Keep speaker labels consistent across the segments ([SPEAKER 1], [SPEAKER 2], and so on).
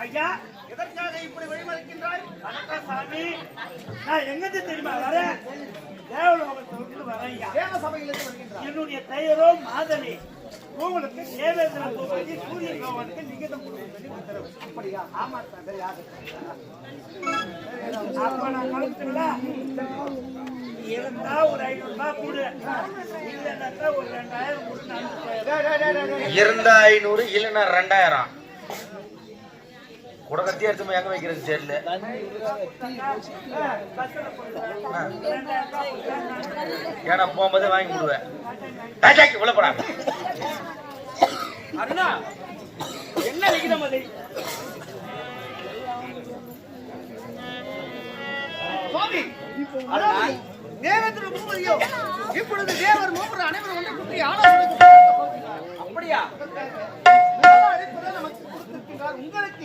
[SPEAKER 1] ஐயா, எதற்காக இப்படி வழிமறிக்கின்றாய்? சாமி, நான் எங்கிருந்து தெரியுமா வரேன்? தேவலோகத்திலிருந்து வரேன். தேவ சபையிலிருந்து வருகின்றார். என்னுடைய பெயரோ மாதவி. உங்களுக்கு தேவேந்திர பூபதி சூரிய பகவானுக்கு லிங்கிதம் கொடுக்க உத்தரவு. அப்படியா? ஆமா சார். அப்ப நான் கலந்துங்களா? இருந்தா ஒரு 500 ரூபாய் கொடு, இல்லைன்னாக்கா ஒரு 2000 கொடு.
[SPEAKER 2] இருந்தா 500, இல்லைன்னா 2000. கூட கத்தி எடுத்து எங்க வைக்கிறது தெரியல. ஏன்னா போகும்போது வாங்கி விடுவேன். விழப்படா
[SPEAKER 1] அருணா, என்ன லிகிதம் அது? சுவாமி, தேவேந்திர பூபதியோ இப்பொழுது தேவர் மூவர் அனைவரும் வந்து குட்டி ஆலோசனை. அப்படியா? நமக்கு கொடுத்திருக்கிறார். உங்களுக்கு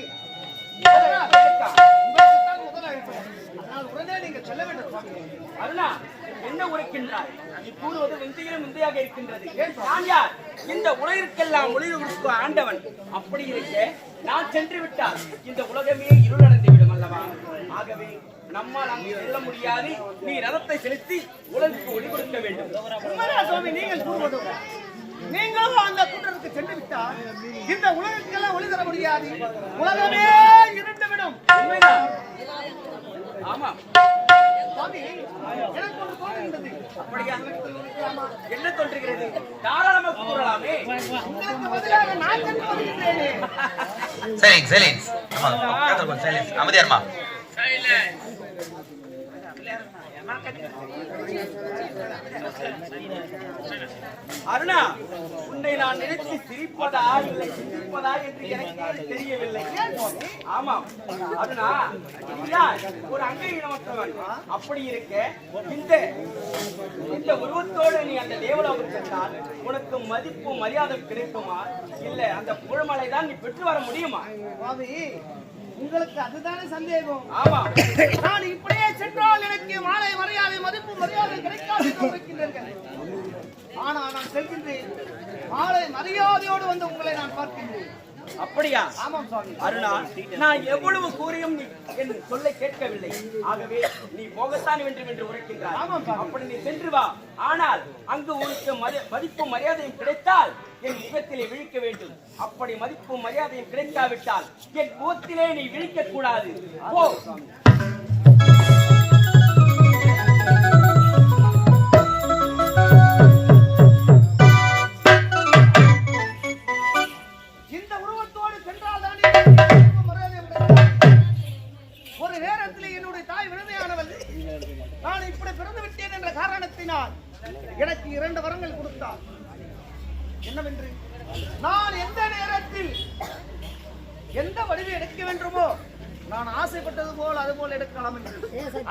[SPEAKER 1] உடனே நீங்க செல்ல வேண்டும். அருணா, என்ன உரைக்கின்றார்? நீ கூறுவது விந்தையிலும் விந்தையாக இருக்கின்றது. நான் யார்? இந்த உலகிற்கெல்லாம் ஒளிவு ஆண்டவன். அப்படி இருக்க நான் சென்று விட்டால் இந்த உலகமே இருளடைந்து விடும் அல்லவா? ஆகவே நம்மால் அங்கு செல்ல முடியாது. நீ ரதத்தை செலுத்தி உலகுக்கு ஒளி கொடுக்க வேண்டும். சுவாமி, நீங்கள் கூறுவது நீங்களும் அந்த கூட்டத்துக்கு சென்று விட்டால் இந்த உலகத்துக்கெல்லாம் ஒளி தர முடியாது. உலகமே இருந்துவிடும். ஆமா சுவாமி, எனக்கு ஒன்று தோன்றுகின்றது. அப்படியா? என்ன தோன்றுகிறது? தாராளமாக கூறலாமே. உங்களுக்கு பதிலாக நான் சென்று வருகின்றேன்.
[SPEAKER 2] அமைதியாருமா.
[SPEAKER 1] அருணா, உன்னை நான் நினைத்து சிரிப்பதா இல்லை சிரிப்பதா என்று எனக்கு தெரியவில்லை. ஆமாம் அருணா, ஒரு அங்கீனமற்றவன். அப்படி இருக்க இந்த உருவத்தோடு நீ அந்த தேவலோகம் சென்றால் உனக்கு மதிப்பு மரியாதை கிடைக்குமா? இல்ல அந்த புகழ்மலை தான் நீ பெற்று வர முடியுமா? உங்களுக்கு அதுதானே சந்தேகம்? ஆமா, நான் இப்படியே சென்றால் எனக்கு மாலை மரியாதை மதிப்பு மரியாதை கிடைக்காது என்று இருக்கின்றீர்கள். ஆனா நான் செல்கின்றேன். மாலை மரியாதையோடு வந்து உங்களை நான் பார்க்கின்றேன். அப்படியா? ஆமாம் சுவாமி. அருணா, நான் எவ்வளவு கூறியும் நீ என் சொல்லை கேட்கவில்லை. ஆகவே நீ போகத்தான் வேண்டும் என்று உரைக்கின்றாய். ஆமாம், அப்படி நீ சென்று வா. ஆனால் அங்கு உனக்கு மதிப்பு மரியாதையும் கிடைத்தால் என் முகத்திலே விழிக்க வேண்டும். அப்படி மதிப்பு மரியாதையும் கிடைக்காவிட்டால் என் முகத்திலே நீ விழிக்க கூடாது. போ. ஒரு நேரத்தில் என்னுடைய தாய் விடுமையானவள். நான் இப்படி பிறந்து விட்டேன் என்ற காரணத்தினால் எனக்கு 2 வரங்கள் கொடுத்தார். என்னவென்று, நான் எந்த நேரத்தில் எந்த வடிவை எடுக்க வேண்டுமோ நான் ஆசைப்பட்டது போல் அது போல் எடுக்கலாம் என்று.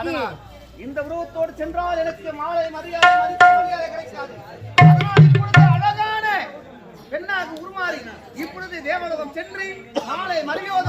[SPEAKER 1] அதனால் இந்த உருவத்தோடு சென்றால் எனக்கு மாலை மரியாதை மதிப்பு மரியாதை கிடைக்காது. அதனால் இப்பொழுது அழகான பெண்ணாக உருமாறி இப்பொழுது தேவலோகம் சென்று மாலை மரியாதை